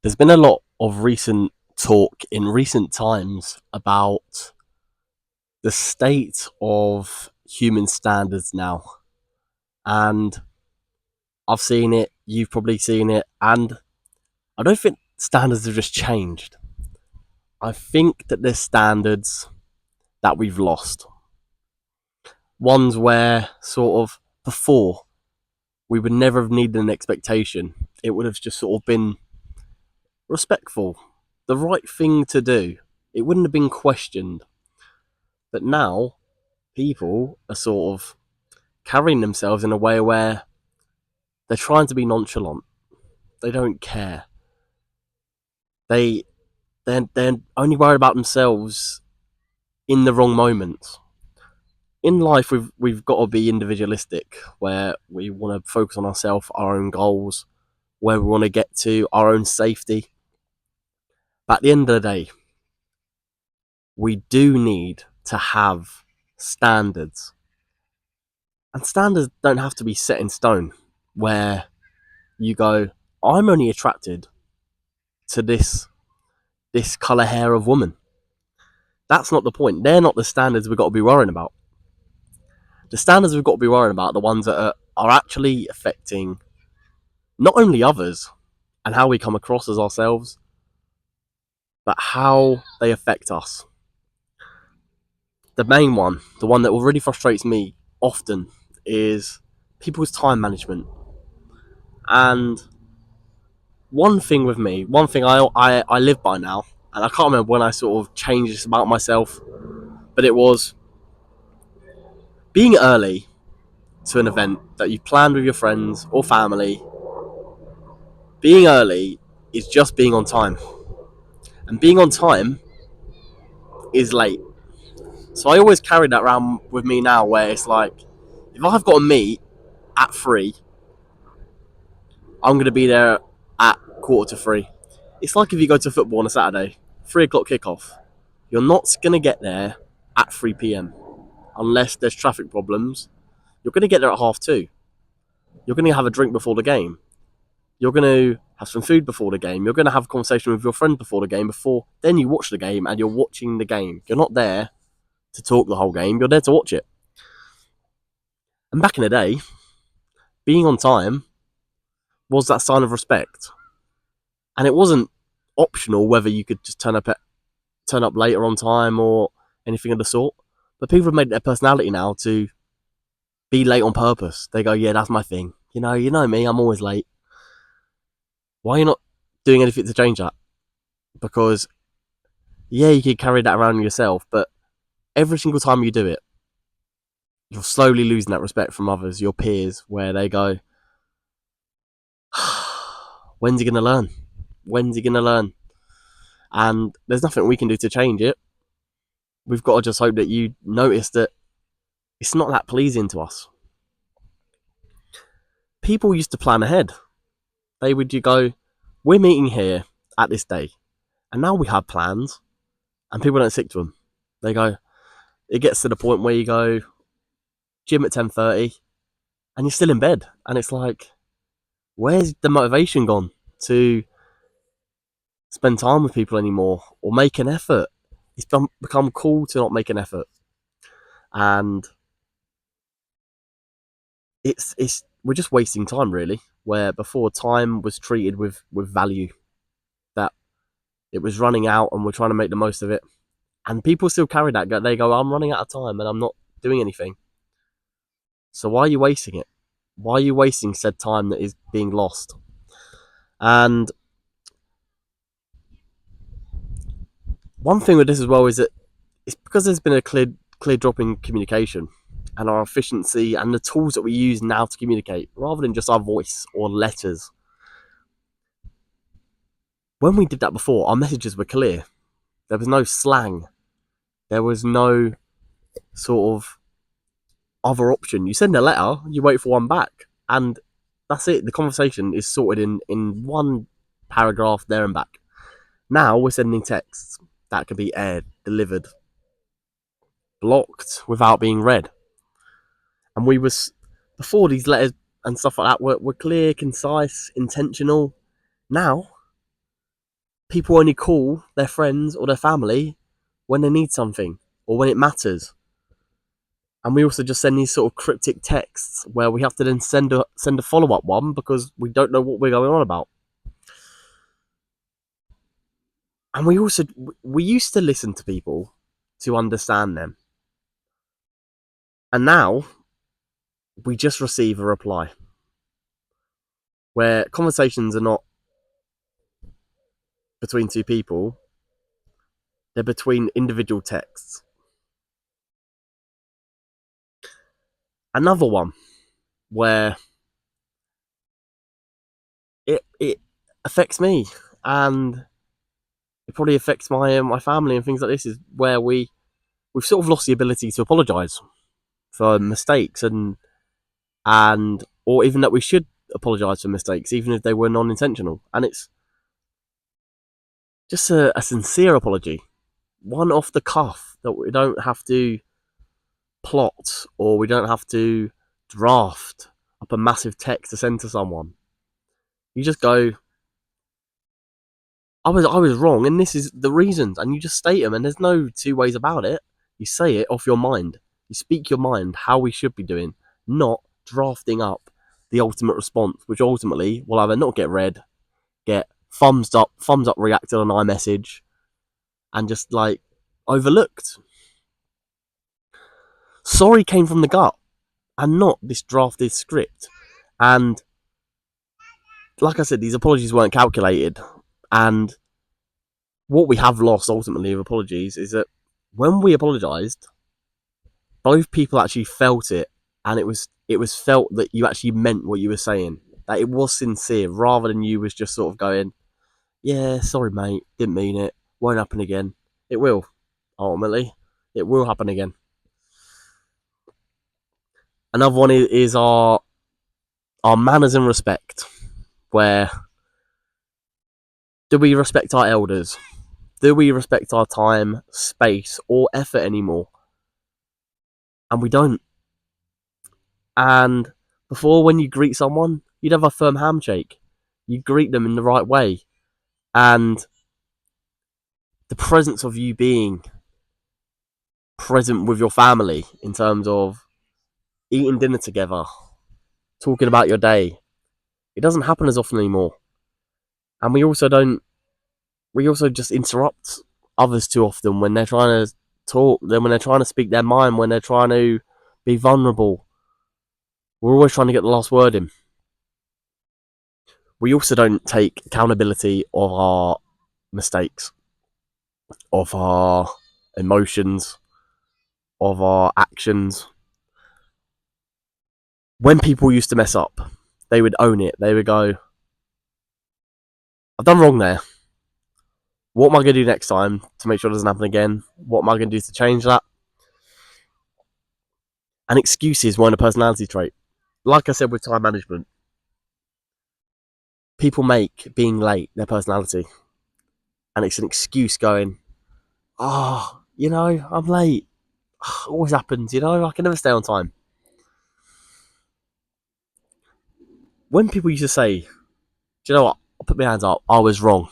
There's been a lot of recent talk in recent times about the state of human standards now. And I've seen it, you've probably seen it, and I don't think standards have just changed. I think that there's standards that we've lost. Ones where, sort of, before, we would never have needed an expectation. It would have just sort of been respectful, the right thing to do. It wouldn't have been questioned. But now, people are sort of carrying themselves in a way where they're trying to be nonchalant. They don't care. They they're only worried about themselves in the wrong moments. In life, we've got to be individualistic, where we want to focus on ourselves, our own goals, where we want to get to, our own safety. But at the end of the day, we do need to have standards. And standards don't have to be set in stone, where you go, I'm only attracted to this colour hair of woman. That's not the point. They're not the standards we've got to be worrying about. The standards we've got to be worrying about are the ones that are actually affecting not only others and how we come across as ourselves, but how they affect us. The main one, the one that really frustrates me often, is people's time management. And one thing with me, one thing I live by now, and I can't remember when I sort of changed this about myself, but it was being early to an event that you planned with your friends or family. Being early is just being on time, and being on time is late. So I always carry that around with me now, where it's like, if I've got to meet at 3, I'm going to be there at 2:45. It's like if you go to football on a Saturday, 3 o'clock kickoff. You're not going to get there at 3 p.m. unless there's traffic problems. You're going to get there at 2:30. You're going to have a drink before the game. You're going to have some food before the game. You're going to have a conversation with your friend before the game. Then you watch the game, and you're watching the game. You're not there to talk the whole game. You're there to watch it. And back in the day, being on time was that sign of respect. And it wasn't optional whether you could just turn up later on time or anything of the sort. But people have made it their personality now to be late on purpose. They go, yeah, that's my thing. You know me, I'm always late. Why are you not doing anything to change that? Because, yeah, you could carry that around yourself, but every single time you do it, you're slowly losing that respect from others, your peers, where they go, when's he going to learn? When's he going to learn? And there's nothing we can do to change it. We've got to just hope that you notice that it's not that pleasing to us. People used to plan ahead. They would go, we're meeting here at this day. And now we have plans, and people don't stick to them. They go, it gets to the point where you go, gym at 10:30, and you're still in bed. And it's like, where's the motivation gone to spend time with people anymore or make an effort? It's become cool to not make an effort. And we're just wasting time, really, where before time was treated with value, that it was running out and we're trying to make the most of it. And people still carry that. They go, I'm running out of time and I'm not doing anything. So why are you wasting it? Why are you wasting said time that is being lost? And one thing with this as well is that it's because there's been a clear drop in communication and our efficiency and the tools that we use now to communicate, rather than just our voice or letters. When we did that before, our messages were clear. There was no slang. There was no sort of other option. You send a letter, you wait for one back, and that's it. The conversation is sorted in one paragraph there and back. Now we're sending texts that can be aired, delivered, blocked without being read. And we was before, these letters and stuff like that were clear, concise, intentional. Now people only call their friends or their family when they need something or when it matters. And we also just send these sort of cryptic texts where we have to then send a follow-up one because we don't know what we're going on about. And we used to listen to people to understand them. And now we just receive a reply where conversations are not between two people, they're between individual texts. Another one where it affects me and it probably affects my family and things like this is where we've sort of lost the ability to apologise for mistakes and or even that we should apologise for mistakes even if they were non-intentional, and it's just a sincere apology, one off the cuff that we don't have to plot or we don't have to draft up a massive text to send to someone. You just go, I was wrong, and this is the reasons, and you just state them, and there's no two ways about it. You say it off your mind. You speak your mind how we should be doing, not drafting up the ultimate response, which ultimately will either not get read, get thumbs up reacted on iMessage, and just like overlooked. Sorry came from the gut, and not this drafted script. And like I said, these apologies weren't calculated, and what we have lost ultimately of apologies is that when we apologised, both people actually felt it, and it was felt that you actually meant what you were saying, that it was sincere, rather than you was just sort of going, "Yeah, sorry, mate, didn't mean it, won't happen again." It will, ultimately, it will happen again. Another one is our manners and respect, where do we respect our elders? Do we respect our time, space, or effort anymore? And we don't. And before, when you greet someone, you'd have a firm handshake. You greet them in the right way. And the presence of you being present with your family in terms of eating dinner together, talking about your day, it doesn't happen as often anymore. And we also just interrupt others too often when they're trying to talk, then when they're trying to speak their mind, when they're trying to be vulnerable. We're always trying to get the last word in. We also don't take accountability of our mistakes, of our emotions, of our actions. When people used to mess up, they would own it. They would go, I've done wrong there. What am I going to do next time to make sure it doesn't happen again? What am I going to do to change that? And excuses weren't a personality trait. Like I said with time management, people make being late their personality. And it's an excuse going, I'm late. Always happens, I can never stay on time. When people used to say, do you know what? I'll put my hands up. I was wrong.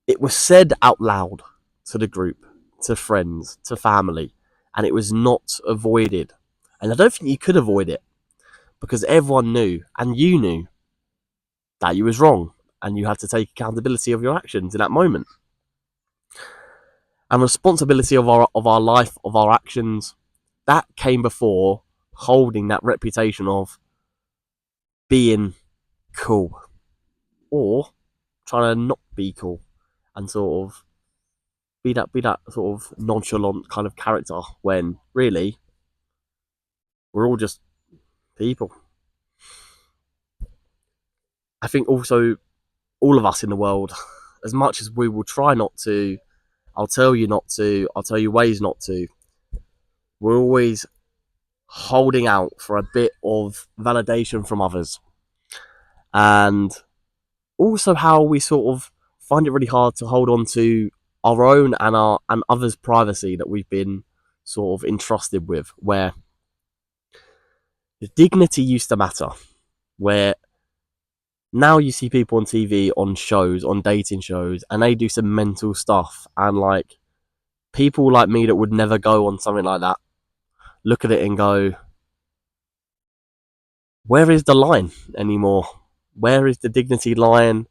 It was said out loud to the group, to friends, to family, and it was not avoided. And I don't think you could avoid it because everyone knew, and you knew, that you was wrong, and you had to take accountability of your actions in that moment. And responsibility of our life, of our actions, that came before holding that reputation of being cool or trying to not be cool and sort of be that sort of nonchalant kind of character when really we're all just people. I think also all of us in the world, as much as we will try not to, I'll tell you not to, I'll tell you ways not to, we're always holding out for a bit of validation from others. And also how we sort of find it really hard to hold on to our own and others' privacy that we've been sort of entrusted with, where the dignity used to matter, where Now you see people on TV, on shows, on dating shows, and they do some mental stuff. And like people like me that would never go on something like that look at it and go, where is the line anymore? Where is the dignity line?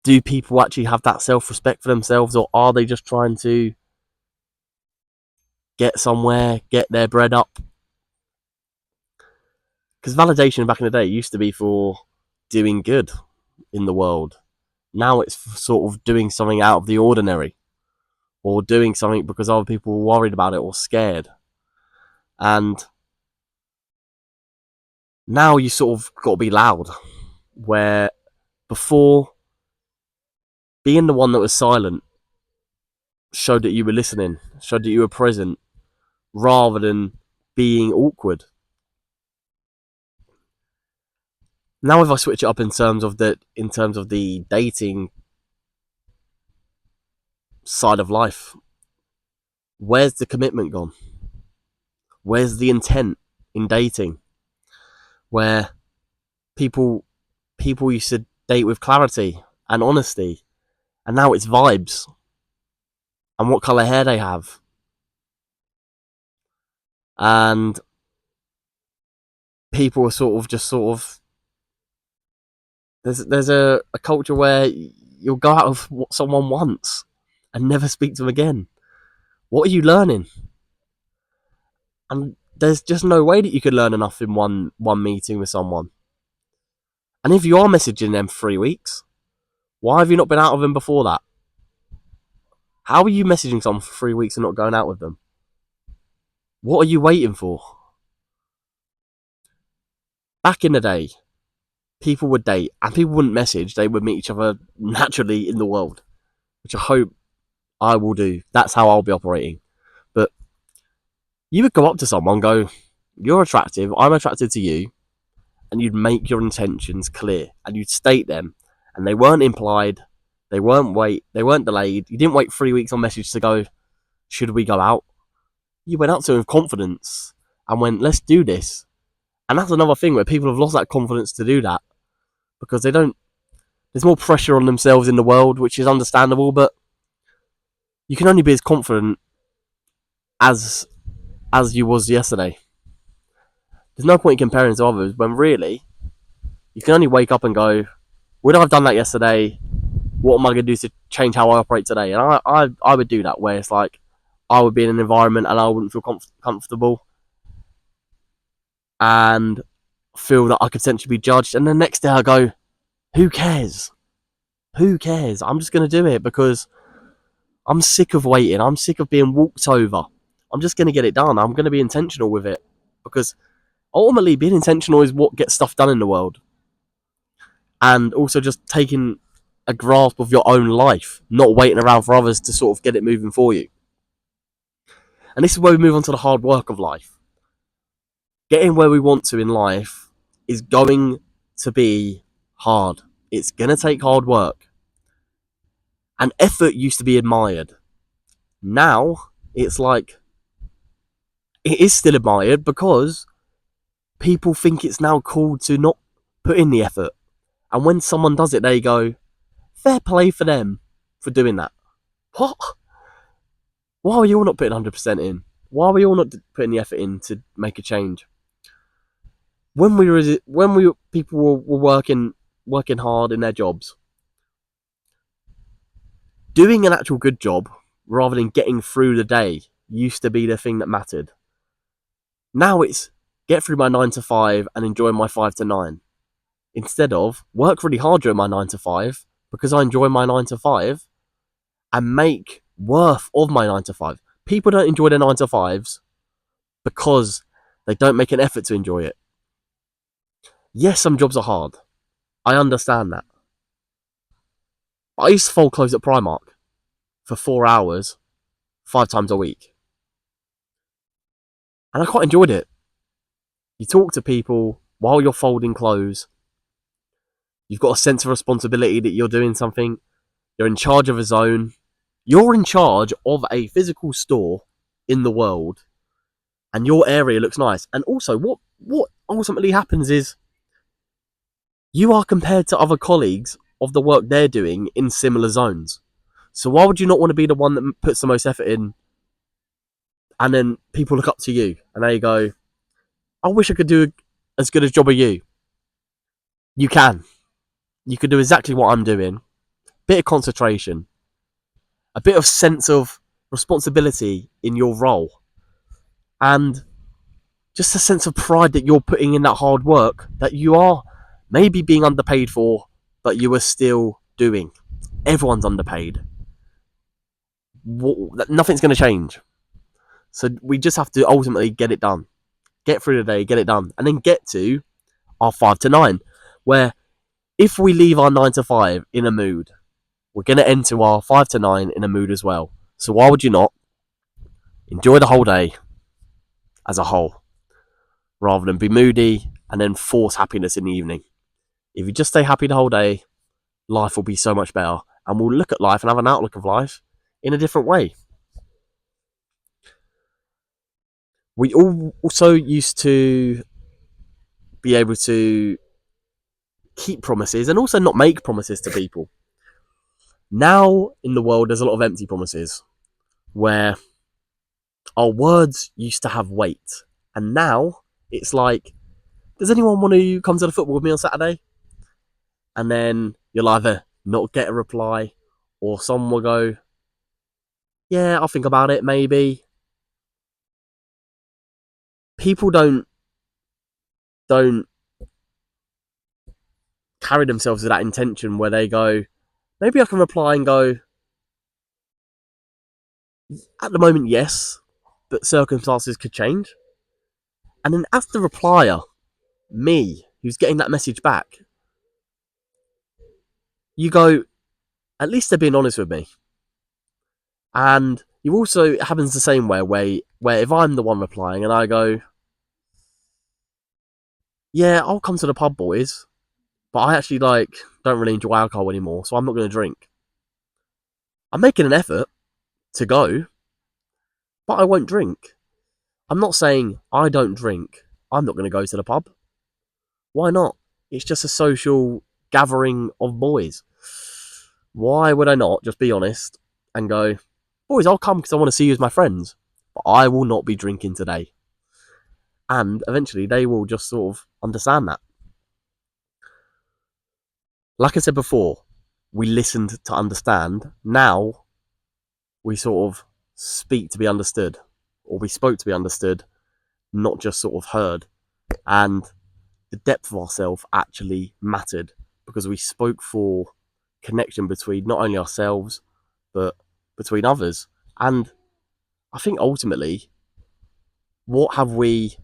Do people actually have that self-respect for themselves, or are they just trying to get somewhere, get their bread up? Because validation back in the day used to be for doing good in the world. Now it's sort of doing something out of the ordinary, or doing something because other people were worried about it or scared. And now you sort of got to be loud, where before, being the one that was silent showed that you were listening, showed that you were present, rather than being awkward. Now, if I switch it up in terms of the dating side of life, where's the commitment gone? Where's the intent in dating? Where people used to date with clarity and honesty, and now it's vibes and what color hair they have. And people are sort of there's a culture where you'll go out with someone once and never speak to them again. What are you learning? And there's just no way that you could learn enough in one meeting with someone. And if you are messaging them for 3 weeks, why have you not been out with them before that? How are you messaging someone for 3 weeks and not going out with them? What are you waiting for? Back in the day, people would date and people wouldn't message. They would meet each other naturally in the world, which I hope I will do. That's how I'll be operating. But you would go up to someone, go, you're attractive, I'm attracted to you, and you'd make your intentions clear and you'd state them, and they weren't implied, they weren't delayed. You didn't wait 3 weeks on message to go, should we go out? You went up to them with confidence and went, let's do this. And that's another thing where people have lost that confidence to do that because they don't. There's more pressure on themselves in the world, which is understandable, but you can only be as confident as you was yesterday. There's no point in comparing to others when really you can only wake up and go, would I have done that yesterday? What am I going to do to change how I operate today? And I would do that, where it's like I would be in an environment and I wouldn't feel comfortable and feel that I could potentially be judged. And the next day I go, who cares? Who cares? I'm just going to do it because I'm sick of waiting. I'm sick of being walked over. I'm just going to get it done. I'm going to be intentional with it because ultimately being intentional is what gets stuff done in the world. And also just taking a grasp of your own life, not waiting around for others to sort of get it moving for you. And this is where we move on to the hard work of life. Getting where we want to in life is going to be hard. It's going to take hard work. And effort used to be admired. Now, it's like, it is still admired because people think it's now cool to not put in the effort. And when someone does it, they go, fair play for them for doing that. What? Why are you all not putting 100% in? Why are we all not putting the effort in to make a change? When people were working hard in their jobs, doing an actual good job rather than getting through the day used to be the thing that mattered. Now it's get through my 9 to 5 and enjoy my 5 to 9. Instead of work really hard during my 9 to 5 because I enjoy my 9 to 5 and make worth of my 9 to 5. People don't enjoy their 9 to 5s because they don't make an effort to enjoy it. Yes, some jobs are hard. I understand that. I used to fold clothes at Primark for 4 hours, 5 times a week. And I quite enjoyed it. You talk to people while you're folding clothes. You've got a sense of responsibility that you're doing something. You're in charge of a zone. You're in charge of a physical store in the world. And your area looks nice. And also, what ultimately happens is You are compared to other colleagues of the work they're doing in similar zones. So why would you not want to be the one that puts the most effort in, and then people look up to you and they go, I wish I could do as good a job as you. You can. You could do exactly what I'm doing. Bit of concentration, a bit of sense of responsibility in your role, and just a sense of pride that you're putting in that hard work that you are maybe being underpaid for, but you are still doing. Everyone's underpaid. Nothing's going to change. So we just have to ultimately get it done. Get through the day, get it done, and then get to our 5 to 9, where if we leave our 9 to 5 in a mood, we're going to enter our 5 to 9 in a mood as well. So why would you not enjoy the whole day as a whole, rather than be moody and then force happiness in the evening? If you just stay happy the whole day, life will be so much better, and we'll look at life and have an outlook of life in a different way. We all also used to be able to keep promises and also not make promises to people. Now in the world, there's a lot of empty promises where our words used to have weight, and now it's like, does anyone want to come to the football with me on Saturday? And then you'll either not get a reply, or someone will go, yeah, I'll think about it, maybe. People don't carry themselves with that intention where they go, maybe I can reply and go, at the moment, yes, but circumstances could change. And then as the replier, me, who's getting that message back, you go, at least they're being honest with me. And you also, it happens the same way where if I'm the one replying and I go, yeah, I'll come to the pub, boys, but I actually don't really enjoy alcohol anymore, so I'm not going to drink. I'm making an effort to go, but I won't drink. I'm not saying I don't drink, I'm not going to go to the pub. Why not? It's just a social gathering of boys. Why would I not just be honest and go, boys, I'll come because I want to see you as my friends, but I will not be drinking today. And eventually they will just sort of understand that. Like I said before, we listened to understand. Now we sort of speak to be understood, or we spoke to be understood, not just sort of heard. And the depth of ourselves actually mattered because we spoke for connection between not only ourselves but between others. And I think ultimately, what have we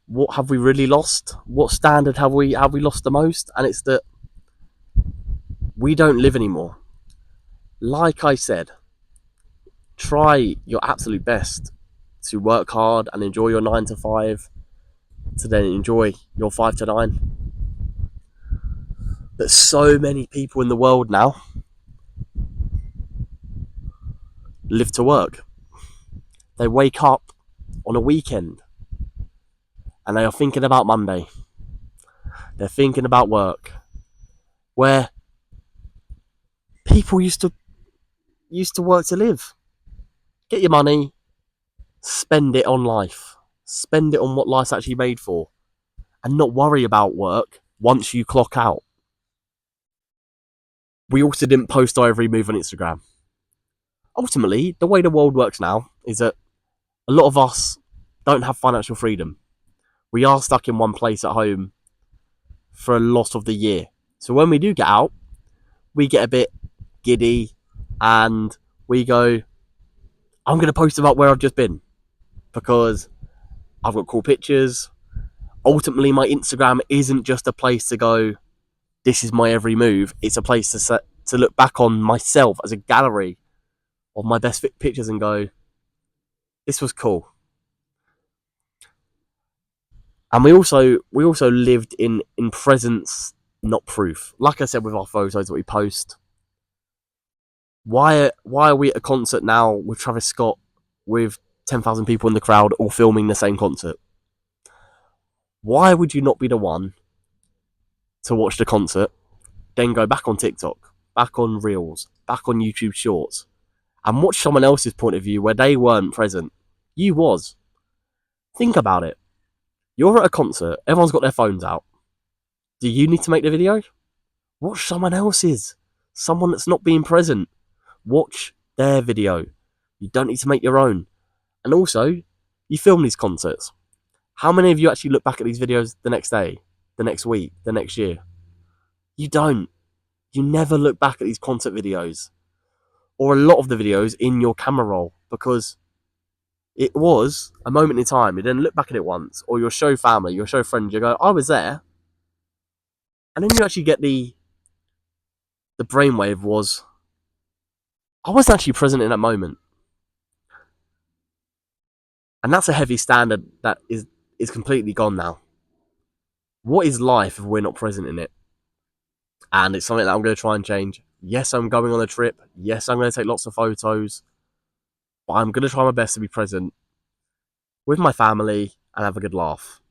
really lost? What standard have we lost the most? And it's that we don't live anymore. Like I said, try your absolute best to work hard and enjoy your 9 to 5, to then enjoy your 5 to 9. But so many people in the world now live to work. They wake up on a weekend and they are thinking about Monday. They're thinking about work. Where people used to work to live. Get your money, spend it on life. Spend it on what life's actually made for. And not worry about work once you clock out. We also didn't post our every move on Instagram. Ultimately, the way the world works now is that a lot of us don't have financial freedom. We are stuck in one place at home for a lot of the year. So when we do get out, we get a bit giddy and we go, I'm going to post about where I've just been because I've got cool pictures. Ultimately, my Instagram isn't just a place to go, this is my every move. It's a place to look back on myself as a gallery of my best pictures and go, this was cool. And we also lived in presence, not proof. Like I said with our photos that we post, why are we at a concert now with Travis Scott with 10,000 people in the crowd all filming the same concert? Why would you not be the one to watch the concert, then go back on TikTok, back on Reels, back on YouTube Shorts, and watch someone else's point of view where they weren't present. You was. Think about it. You're at a concert, everyone's got their phones out. Do you need to make the video? Watch someone else's. Someone that's not being present. Watch their video. You don't need to make your own. And also, you film these concerts. How many of you actually look back at these videos the next day, the next week, the next year? You don't. You never look back at these concert videos, or a lot of the videos in your camera roll, because it was a moment in time. You then look back at it once, or you'll show family, you'll show friends, you go, I was there. And then you actually get the brainwave was, I wasn't actually present in that moment. And that's a heavy standard that is completely gone now. What is life if we're not present in it? And it's something that I'm going to try and change. Yes, I'm going on a trip. Yes, I'm going to take lots of photos. But I'm going to try my best to be present with my family and have a good laugh.